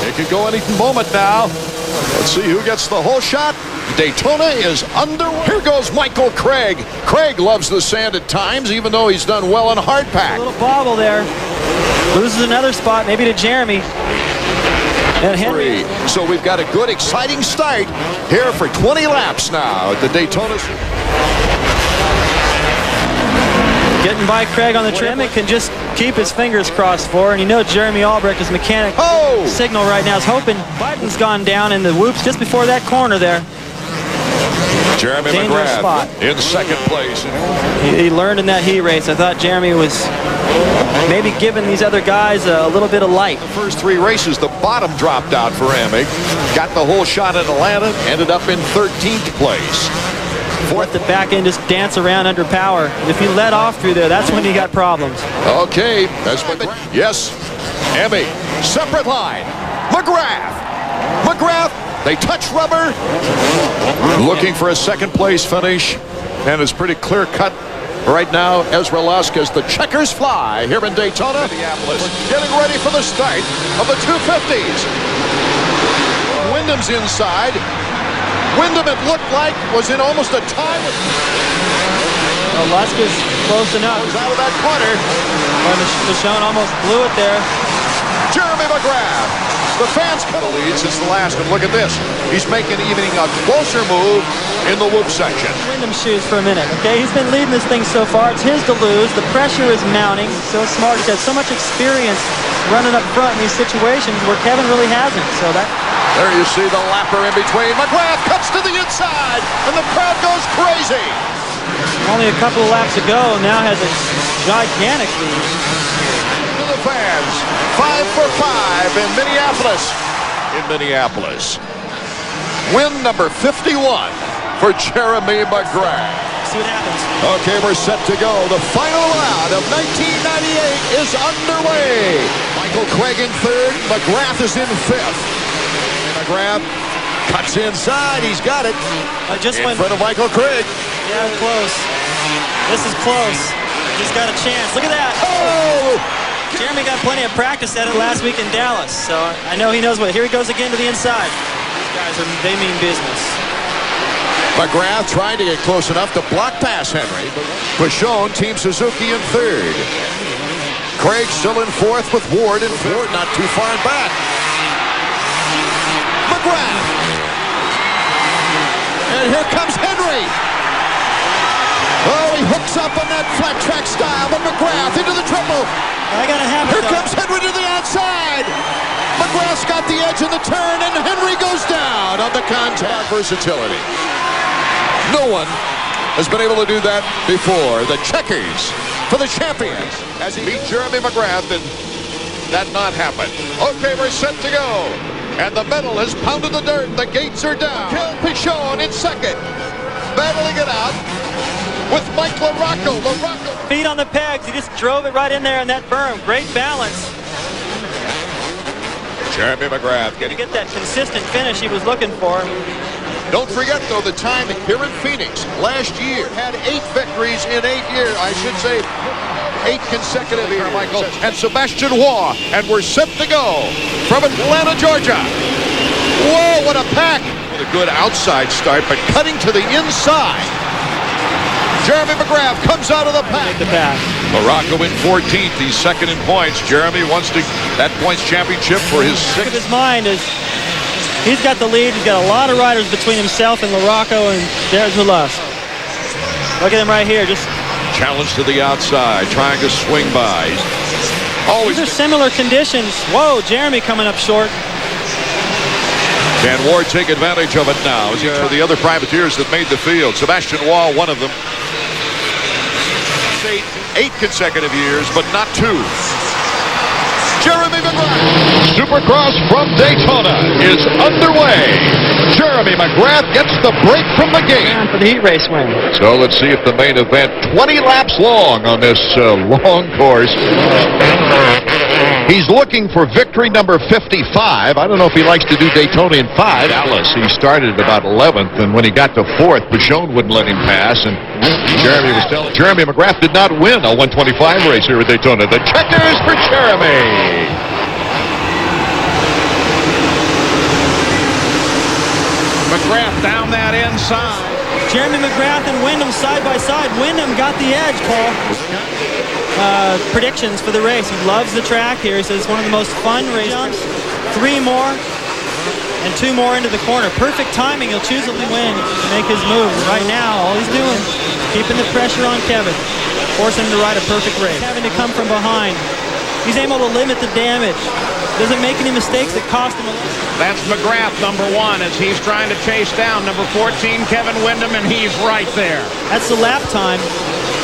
It could go any moment now. Let's see who gets the whole shot. Daytona is underway. Here goes Michael Craig. Craig loves the sand at times, even though he's done well in hard pack. A little bobble there. Loses another spot, maybe to Jeremy. And Henry. So we've got a good, exciting start here for 20 laps now at the Daytona. Getting by Craig on the trim, it can just keep his fingers crossed for, and you know Jeremy Albrecht, his mechanic, signal right now is hoping Button's gone down in the whoops just before that corner there. Jeremy Dangerous McGrath spot. in second place. He learned in that heat race. I thought Jeremy was maybe giving these other guys a little bit of light. The first three races, the bottom dropped out for Emig. Got the whole shot at Atlanta, ended up in 13th place. Let the back end just dance around under power. If he let off through there, that's when he got problems. Okay, that's McGrath. Yes, Emig, separate line. McGrath, they touch rubber. Looking for a second place finish, and it's pretty clear cut right now. Ezra Lusk as the checkers fly here in Daytona. Minneapolis getting ready for the start of the 250s. Windham's inside. Windham, it looked like, was in almost a tie with... Well, Lusk is close enough. He's out of that corner. Michonne almost blew it there. Jeremy McGrath. The fans cut a lead since the last one. Look at this. He's making even a closer move in the whoop section. Windham shoes for a minute, okay? He's been leading this thing so far. It's his to lose. The pressure is mounting. So smart. He's got so much experience running up front in these situations where Kevin really hasn't. So that... There you see the lapper in between. McGrath cuts to the inside, and the crowd goes crazy. Only a couple of laps to go, now has a gigantic lead. To the fans, 5 for 5 in Minneapolis. Win number 51 for Jeremy McGrath. See what happens. Okay, we're set to go. The final round of 1998 is underway. Michael Craig in third, McGrath is in fifth. McGrath cuts inside. He's got it. In front of Michael Craig. Yeah, close. This is close. Just got a chance. Look at that. Oh! Jeremy got plenty of practice at it last week in Dallas, so I know he knows what. Here he goes again to the inside. These guys they mean business. McGrath trying to get close enough to block past Henry. Michonne, Team Suzuki in third. Craig still in fourth with Ward in fourth, not too far in back. McGrath. And here comes Henry. Oh, he hooks up on that flat track style, but McGrath into the triple. I gotta have it. Here comes Henry to the outside. McGrath's got the edge in the turn, and Henry goes down on the contact. Versatility. No one has been able to do that before. The checkers for the champions as he beat Jeremy McGrath, and that not happened. Okay, we're set to go. And the metal has pounded the dirt. The gates are down. Kel Pichon in second. Battling it out with Mike LaRocco. Feet on the pegs. He just drove it right in there in that berm. Great balance. Jeremy McGrath getting... get that consistent finish he was looking for. Don't forget, though, the time here in Phoenix last year had 8 victories in 8 years. I should say 8 consecutive years. Carmichael and Sebastian Waugh, and we're set to go from Atlanta, Georgia. Whoa, what a pack! with a good outside start, but cutting to the inside. Jeremy McGrath comes out of the pack. LaRocco in 14th. He's second in points. Jeremy wants to that points championship for his sixth. His mind is he's got the lead. He's got a lot of riders between himself and LaRocco and Ezra Lusk. Look at him right here. Just challenge to the outside, trying to swing by. Always these are similar conditions. Whoa, Jeremy coming up short. Can Ward take advantage of it now? As for the other privateers that made the field. Sebastian Wall, one of them. 8 consecutive years, but not 2. Jeremy McGrath. Supercross from Daytona is underway. Jeremy McGrath gets the break from the game. For the heat race win. So let's see if the main event, 20 laps long on this long course. He's looking for victory number 55. I don't know if he likes to do Daytona in 5. Dallas, he started at about 11th, and when he got to 4th, Bichon wouldn't let him pass, and Jeremy was telling Jeremy McGrath did not win a 125 race here at Daytona. The checkers for Jeremy. McGrath down that inside. Jeremy McGrath and Windham side by side. Windham got the edge, Paul. Predictions for the race. He loves the track here. He says it's one of the most fun races. 3 more and 2 more into the corner. Perfect timing. He'll choose a win to make his move. Right now, all he's doing is keeping the pressure on Kevin. Force him to ride a perfect race. Having to come from behind. He's able to limit the damage. Doesn't make any mistakes that cost him a lot. That's McGrath, number 1, as he's trying to chase down number 14, Kevin Windham, and he's right there. That's the lap time.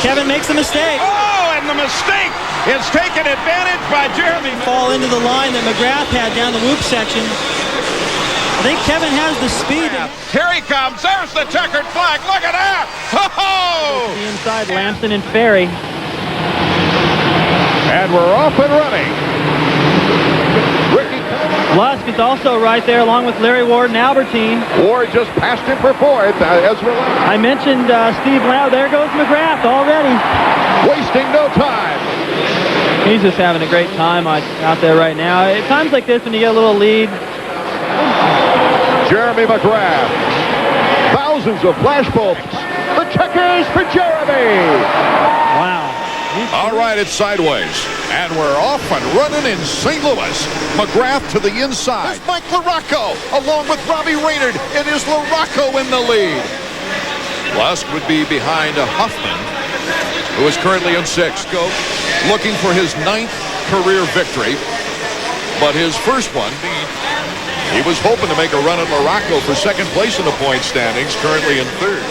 Kevin makes a mistake. Oh, and the mistake is taken advantage by Jeremy. Fall into the line that McGrath had down the whoop section. I think Kevin has the speed. Here he comes. There's the checkered flag. Look at that. Ho-ho! The inside, Lamson and Ferry. And we're off and running. Lusk is also right there, along with Larry Ward and Albertine. Ward just passed him for 4th. Ezra Lusk. I mentioned Steve Lau. There goes McGrath already. Wasting no time. He's just having a great time out there right now. At times like this, when you get a little lead. Jeremy McGrath. Thousands of flashbulbs. The checkers for Jeremy. Wow. All right, it's sideways. And we're off and running in St. Louis. McGrath to the inside. There's Mike LaRocco, along with Robbie Raynard. It is LaRocco in the lead. Lusk would be behind Huffman, who is currently in 6th. Looking for his 9th career victory. But his first one, he was hoping to make a run at LaRocco for 2nd place in the point standings, currently in 3rd.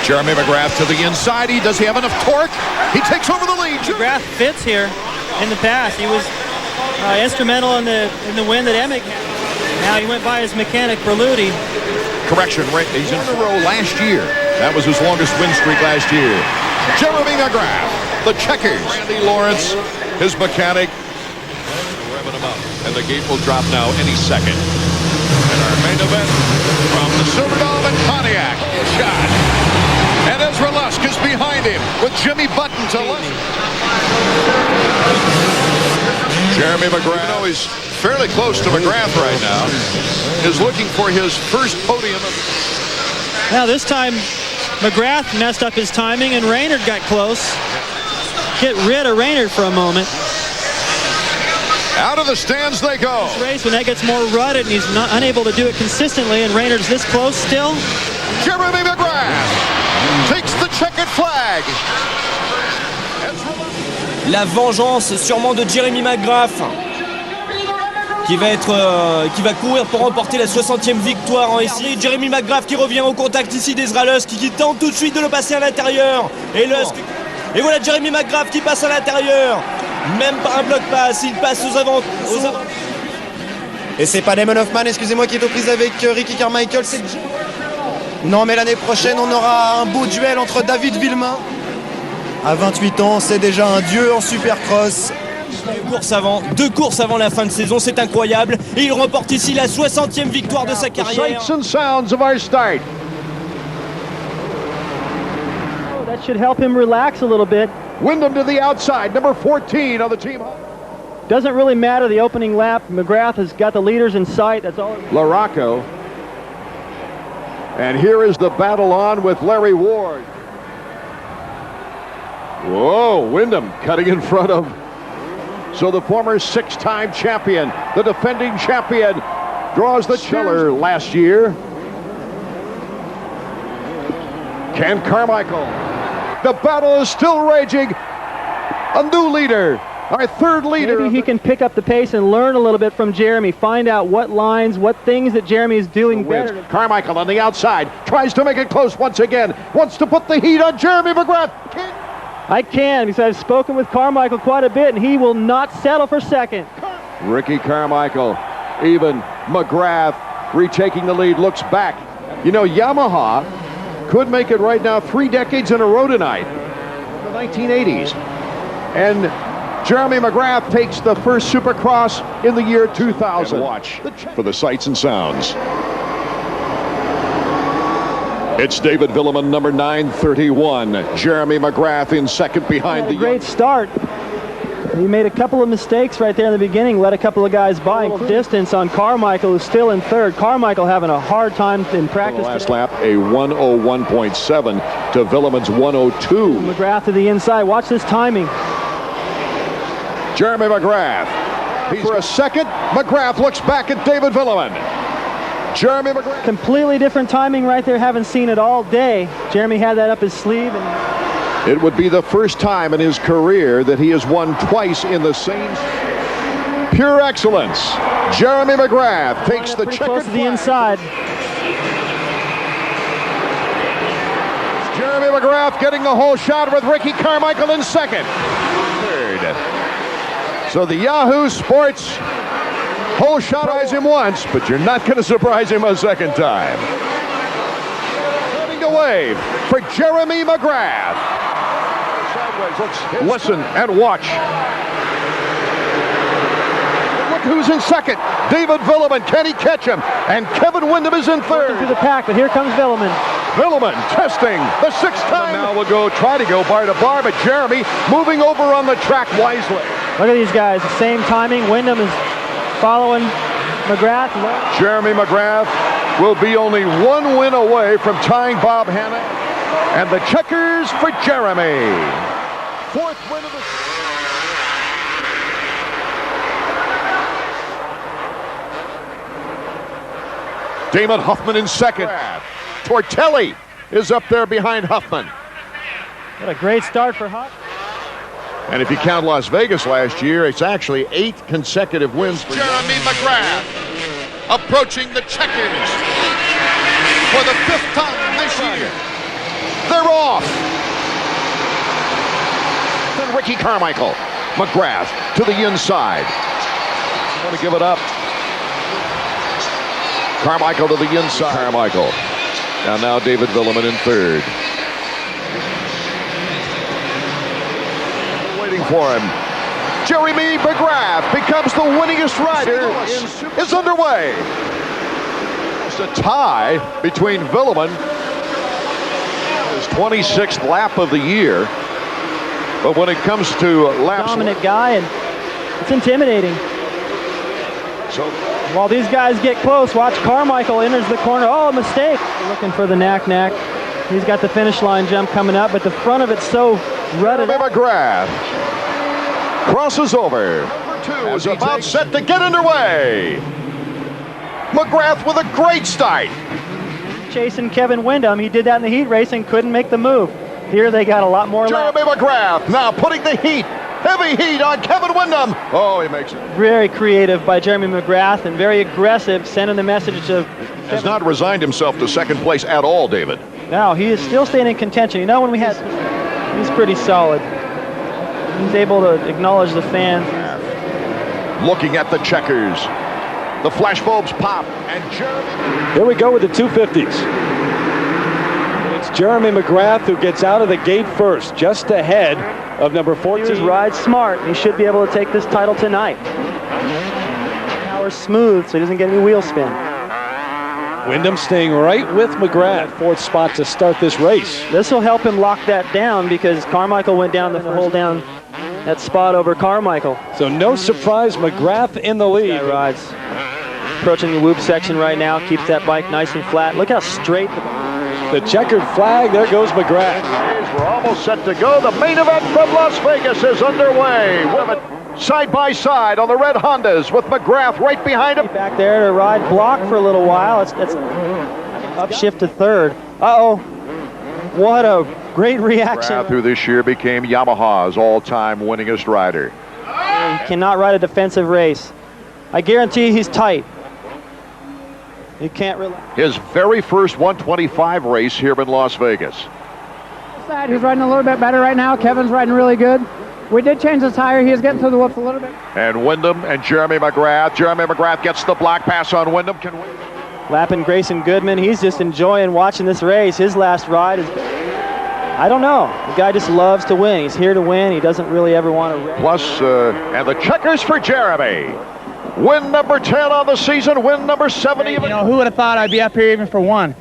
Jeremy McGrath to the inside. Does he have enough torque? He takes over the lead. McGrath fits here in the past. He was instrumental in the win that Emig had. Now he went by his mechanic Berluti. Correction, he's in a row last year. That was his longest win streak last year. Jeremy McGrath, the checkers. Randy Lawrence, his mechanic. Revving him up, and the gate will drop now any second. And our main event from the Superdome in Pontiac. Shot. And Ezra Lusk is behind him with Jimmy Button to left. Jeremy McGrath is fairly close to McGrath right now. Is looking for his first podium. Now this time McGrath messed up his timing and Raynard got close. Get rid of Raynard for a moment. Out of the stands they go. This race, when that gets more rutted and he's unable to do it consistently and Raynard's this close still. Jeremy McGrath takes the checkered flag. La vengeance sûrement de Jeremy McGrath qui va courir pour remporter la 60e victoire en série. Jeremy McGrath qui revient au contact ici d'Ezra Lusk qui tente tout de suite de le passer à l'intérieur. Et voilà Jeremy McGrath qui passe à l'intérieur. Même par un bloc pass, il passe aux avant. Et c'est pas Damon Hoffman, excusez-moi, qui est aux prises avec Ricky Carmichael. Non, mais l'année prochaine, on aura un beau duel entre David Vuillemin. À 28 ans, c'est déjà un dieu en Supercross. 2 courses avant la fin de saison, c'est incroyable. Et il remporte ici la 60e victoire de sa carrière. Sights and sounds of our start. Oh, that should help him relax a little bit. Windham to the outside, number 14 on the team. Doesn't really matter the opening lap. McGrath has got the leaders in sight. That's all. LaRocco And here is the battle on with Larry Ward. Whoa, Windham cutting in front of. So the former six-time champion, the defending champion, draws the Chiller last year. Can Carmichael? The battle is still raging. A new leader, our third leader. Maybe he can pick up the pace and learn a little bit from Jeremy. Find out what lines, what things that Jeremy is doing better. Carmichael on the outside tries to make it close once again. Wants to put the heat on Jeremy McGrath. I can, because I've spoken with Carmichael quite a bit, and he will not settle for second. Ricky Carmichael, even McGrath retaking the lead, looks back. You know, Yamaha could make it right now 3 decades in a row tonight. The 1980s. And Jeremy McGrath takes the first Supercross in the year 2000. And watch for the sights and sounds. It's David Vuillemin, number 931. Jeremy McGrath in second behind the... Great start. He made a couple of mistakes right there in the beginning, let a couple of guys by. Distance on Carmichael, who's still in third. Carmichael having a hard time in practice. Last lap, a 101.7 to Vuillemin's 102. McGrath to the inside. Watch this timing. Jeremy McGrath. For a second, McGrath looks back at David Vuillemin. Jeremy McGrath. Completely different timing right there. Haven't seen it all day. Jeremy had that up his sleeve. And it would be the first time in his career that he has won twice in the same. Pure excellence. Jeremy McGrath takes the checkered close to the inside. Jeremy McGrath getting the whole shot with Ricky Carmichael in second. Third. So the Yahoo Sports whole shot eyes him once, but you're not going to surprise him a second time. Turning the wave for Jeremy McGrath. Sideways, listen and watch. Look who's in second. David Vuillemin. Can he catch him? And Kevin Windham is in third. Through the pack, but here comes Vuillemin. Vuillemin testing the sixth time. Now we'll try to go bar to bar, but Jeremy moving over on the track wisely. Look at these guys, the same timing. Windham is following McGrath. Jeremy McGrath will be only 1 win away from tying Bob Hanna. And the checkers for Jeremy. 4th win of the... Damon Huffman in second. Tortelli is up there behind Huffman. What a great start for Huff. And if you count Las Vegas last year, it's actually 8 consecutive wins for Jeremy McGrath approaching the checkers for the 5th time this year. They're off. Then Ricky Carmichael. McGrath to the inside. Want to give it up. Carmichael to the inside. Carmichael. And now David Vuillemin in third. For him. Jeremy McGrath becomes the winningest rider. Is underway. It's a tie between Vuillemin, his 26th lap of the year. But when it comes to laps, dominant guy, and it's intimidating. So while these guys get close, watch Carmichael enters the corner. Oh, a mistake. Looking for the knack. He's got the finish line jump coming up, but the front of it's so rutted. Jeremy McGrath crosses over. Number 2 is about set to get underway. McGrath with a great start. Chasing Kevin Windham. He did that in the heat race and couldn't make the move. Here they got a lot more. Jeremy McGrath now putting the heat, heavy heat on Kevin Windham. Oh, he makes it. Very creative by Jeremy McGrath and very aggressive, sending the message of... Has not resigned himself to second place at all, David. No, he is still staying in contention. You know, when we had... He's pretty solid. He's able to acknowledge the fans. Looking at the checkers. The flashbulbs pop. And Jeremy... Here we go with the 250s. It's Jeremy McGrath who gets out of the gate first, just ahead of number 14. He rides smart. He should be able to take this title tonight. Power's smooth, so he doesn't get any wheel spin. Windham staying right with McGrath. 4th spot to start this race. This will help him lock that down because Carmichael went down to hold down that spot over Carmichael. So no surprise, McGrath in the lead. Rides. approaching the whoop section right now. Keeps that bike nice and flat. Look how straight the checkered flag. There goes McGrath. We're almost set to go. The main event from Las Vegas is underway. Side by side on the red Hondas with McGrath right behind him. Back there to ride block for a little while. It's upshift to third. Uh-oh. What a great reaction. McGrath, who this year became Yamaha's all-time winningest rider. He cannot ride a defensive race. I guarantee he's tight. He can't really. His very first 125 race here in Las Vegas. He's riding a little bit better right now. Kevin's riding really good. We did change the tire. He is getting through the whoops a little bit. And Windham and Jeremy McGrath. Jeremy McGrath gets the black pass on Windham. Lapping Grayson Goodman. He's just enjoying watching this race. His last ride is, I don't know. The guy just loves to win. He's here to win. He doesn't really ever want to race. Plus, and the checkers for Jeremy. Win number 10 on the season. Win number 70. You know, who would have thought I'd be up here even for one?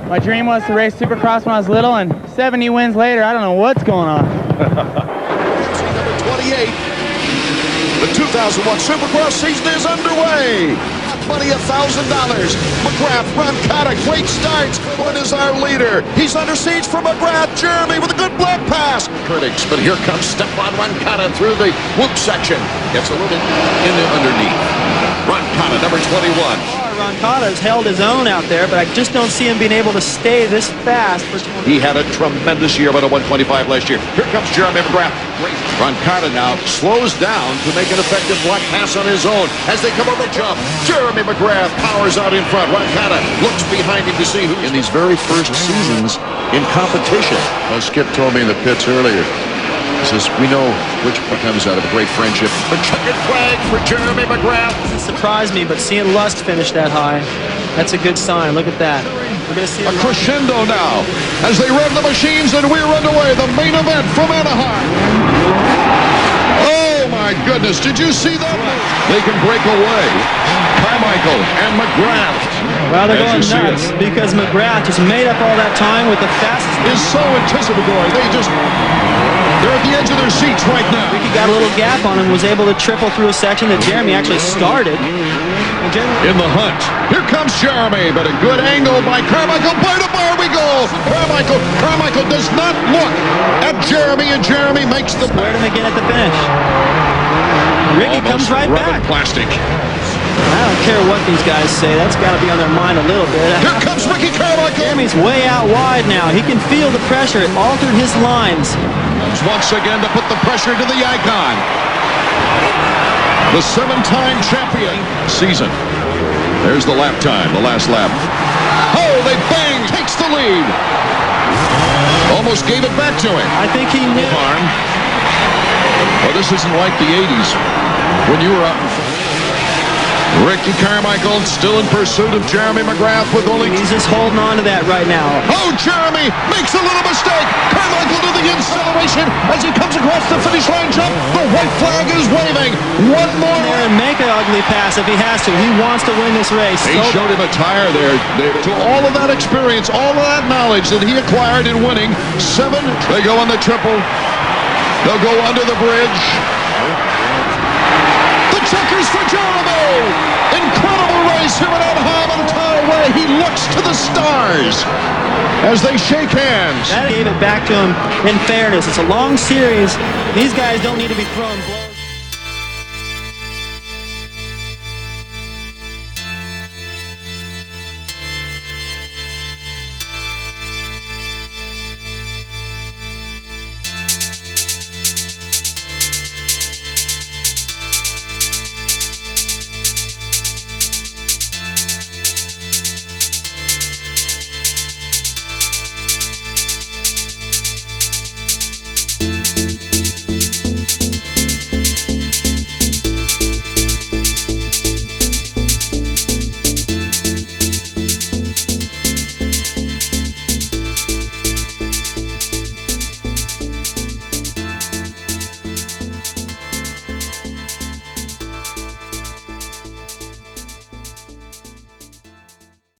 My dream was to race Supercross when I was little, and 70 wins later, I don't know what's going on. Number 28. The 2001 Supercross season is underway. Money $1,000. McGrath, Roncada, great starts. One is our leader. He's under siege from McGrath. Jeremy with a good black pass. Critics, but here comes Stefan Roncada through the whoop section. Gets a little bit in there underneath. Roncada, number 21. Roncada has held his own out there, but I just don't see him being able to stay this fast. He had a tremendous year about a 125 last year. Here comes Jeremy McGrath. Roncada now slows down to make an effective black pass on his own as they come over the jump. Jeremy McGrath powers out in front. Roncada looks behind him to see who in these very first seasons in competition. Well, Skip told me in the pits earlier. He says, we know which one comes out of a great friendship. A checkered flag for Jeremy McGrath. Doesn't surprise me, but seeing Lusk finish that high, that's a good sign. Look at that. We're going to see a crescendo now as they rev the machines, and we're underway. The main event from Anaheim. Oh my goodness, did you see that? They can break away. Carmichael and McGrath. Well, they're going nuts because McGrath just made up all that time with the fastest. Is so anticipatory. They're at the edge of their seats right now. Ricky got a little gap on him, was able to triple through a section that Jeremy actually started. In the hunt. Here comes Jeremy, but a good angle by Carmichael. Bar to bar we go. Carmichael does not look at Jeremy, and Jeremy makes the... Squared him again at the finish. Ricky comes right back. Plastic. I don't care what these guys say. That's got to be on their mind a little bit. Here comes Ricky Carmichael. Jeremy's way out wide now. He can feel the pressure. It altered his lines. Once again to put the pressure to the icon. The 7-time champion season. There's the lap time, the last lap. Oh, they bang! Takes the lead. Almost gave it back to him. I think he knew. Well, this isn't like the 80s when you were up. Ricky Carmichael still in pursuit of Jeremy McGrath with only... He's just holding on to that right now. Oh, Jeremy makes a little mistake. Carmichael to the acceleration as he comes across the finish line jump. The white flag is waving. One more. There and make an ugly pass if he has to. He wants to win this race. They showed him a tire there. To all of that experience, all of that knowledge that he acquired in winning 7, they go on the triple. They'll go under the bridge. The checkers for Jeremy. Incredible race here at Anaheim on Tiway. He looks to the stars as they shake hands. That gave it back to him in fairness. It's a long series. These guys don't need to be throwing blows.